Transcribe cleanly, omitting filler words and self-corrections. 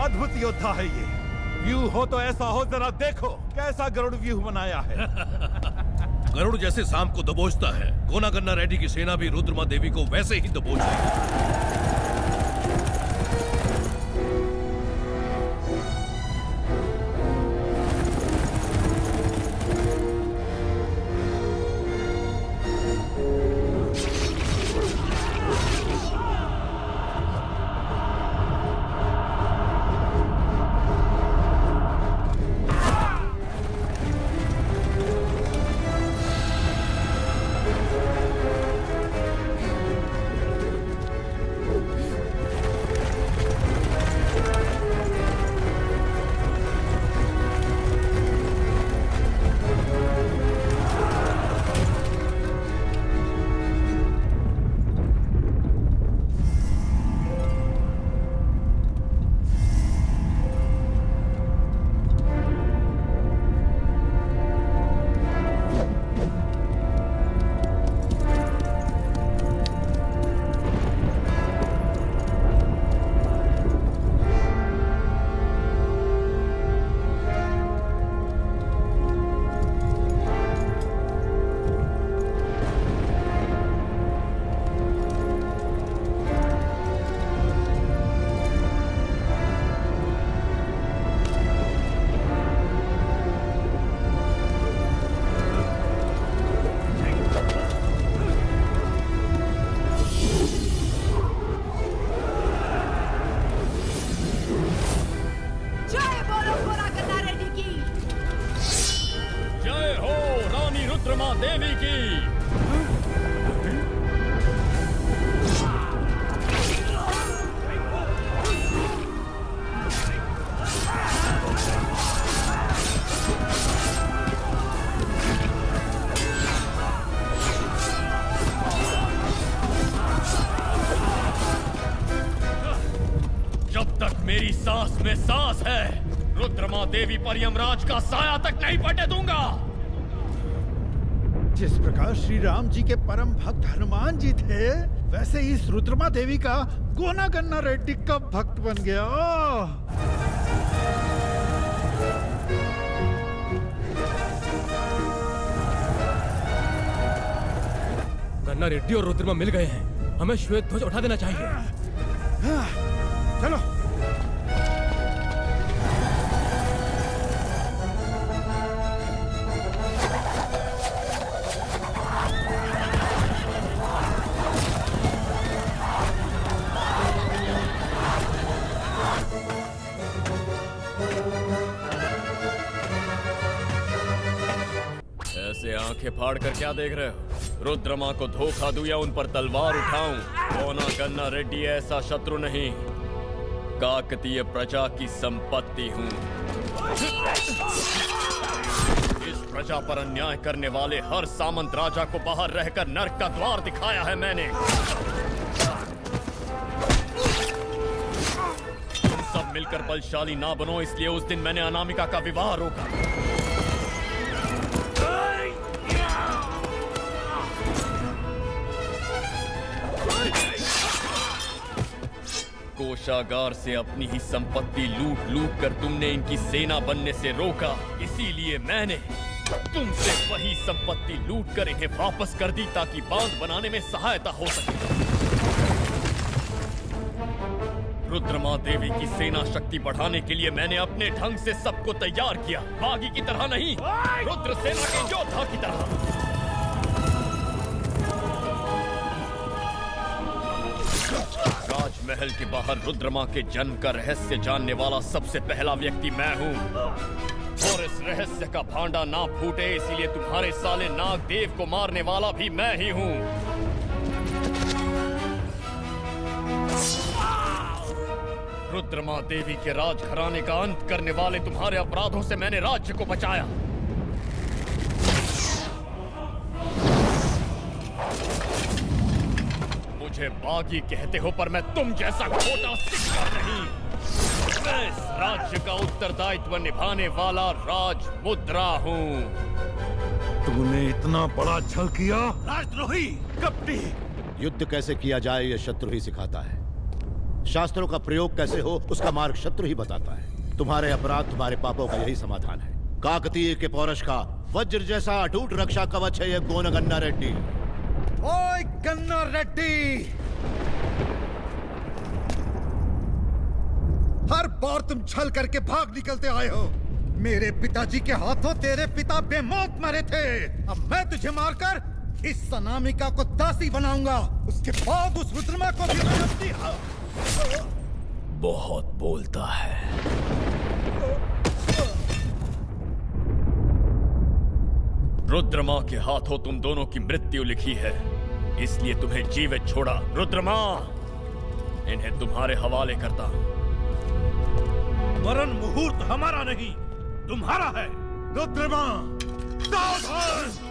अद्भुत योद्धा है ये। व्यू हो तो ऐसा हो, जरा देखो कैसा गरुड़ व्यू बनाया है। गरुड़ जैसे सांप को दबोचता है, गोना गन्ना रेड्डी की सेना भी रुद्रमा देवी को वैसे ही दबोच रही है। मेरी सांस में सांस है, रुद्रमा देवी पर यमराज का साया तक नहीं पड़ने दूंगा। जिस प्रकार श्री राम जी के परम भक्त हनुमान जी थे, वैसे ही इस रुद्रमा देवी का गोना गन्ना रेड्डी का भक्त बन गया। गन्ना रेड्डी और रुद्रमा मिल गए हैं, हमें श्वेत ध्वज उठा देना चाहिए। चलो। ऐसे आंखें फाड़ कर क्या देख रहे हो? रुद्रमा को धोखा दूं या उन पर तलवार उठाऊं? गोना गन्ना रेड्डी ऐसा शत्रु नहीं, काकतीय प्रजा की संपत्ति हूं। इस प्रजा पर अन्याय करने वाले हर सामंत राजा को बाहर रहकर नर्क का द्वार दिखाया है मैंने। तुम सब मिलकर बलशाली ना बनो, इसलिए उस दिन मैंने अनामिका का विवाह रोका। कोषागार से अपनी ही संपत्ति लूट लूट कर तुमने इनकी सेना बनने से रोका, इसीलिए मैंने तुमसे वही संपत्ति लूट कर इन्हें वापस कर दी ताकि बांध बनाने में सहायता हो सके। रुद्रमा देवी की सेना शक्ति बढ़ाने के लिए मैंने अपने ढंग से सबको तैयार किया, बागी की तरह नहीं, रुद्र सेना के योद्धा की तरह। राजमहल के बाहर रुद्रमा के जन्म का रहस्य जानने वाला सबसे पहला व्यक्ति मैं हूँ, और इस रहस्य का भांडा ना फूटे इसीलिए तुम्हारे साले नाग देव को मारने वाला भी मैं ही हूँ। रुद्रमा देवी के राजघराने का अंत करने वाले तुम्हारे अपराधों से मैंने राज्य को बचाया। मुझे बागी कहते हो, पर मैं तुम जैसा खोटा सिक्का नहीं। मैं इस राज्य का उत्तरदायित्व निभाने वाला राजमुद्रा हूँ। तूने इतना बड़ा छल किया? राजद्रोही, कपटी! युद्ध कैसे किया जाए ये शत्रु ही सिखाता है। शास्त्रों का प्रयोग कैसे हो उसका मार्ग शत्रु ही बताता है। तुम्हारे अपराध तुम्हारे पापों का यही समाधान है। काकतीय के पौरुष का वज्र जैसा अटूट रक्षा कवच है ये गोनगन्ना रेड्डी। ओए गन्ना रेड्डी, हर बार तुम छल करके भाग निकलते आए हो। मेरे पिताजी के हाथों तेरे पिता बेमौत मरे थे। अब मैं तुझे मारकर इस अनामिका को दासी बनाऊंगा। उसके बाद उस रुद्रमा को भी बहुत बोलता है। रुद्रमा के हाथों तुम दोनों की मृत्यु लिखी है, इसलिए तुम्हें जीवित छोड़ा। रुद्रमा, इन्हें तुम्हारे हवाले करता हूं। मरण मुहूर्त हमारा नहीं, तुम्हारा है। रुद्रमा, सावधान!